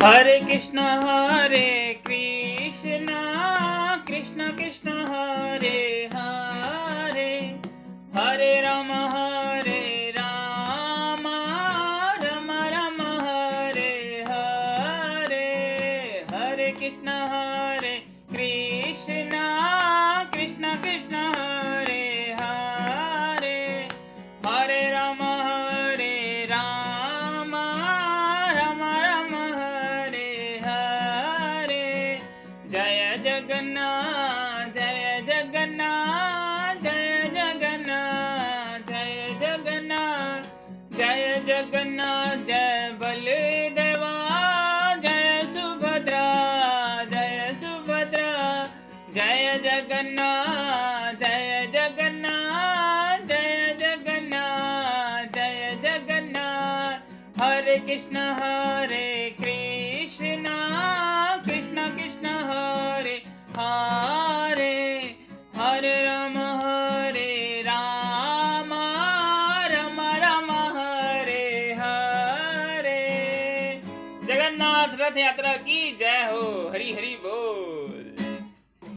हरे कृष्ण कृष्ण कृष्ण हरे हरे, हरे राम राम राम हरे हरे, हरे कृष्ण कृष्ण कृष्ण हरे हरे, हरे राम राम राम हरे हरे। जय जगन्नाथ जय जगन्नाथ जय जगन्नाथ जय जगन्नाथ जय जगन्नाथ, जय बलदेवा जय सुभद्रा जय सुभद्रा, जय जगन्नाथ जय जगन्नाथ जय जगन्नाथ जय जगन्नाथ। हरे कृष्ण कृष्ण कृष्ण हरे हरे, हरे राम राम राम हरे हरे। जगन्नाथ रथ यात्रा की जय हो। हरि हरि बोल।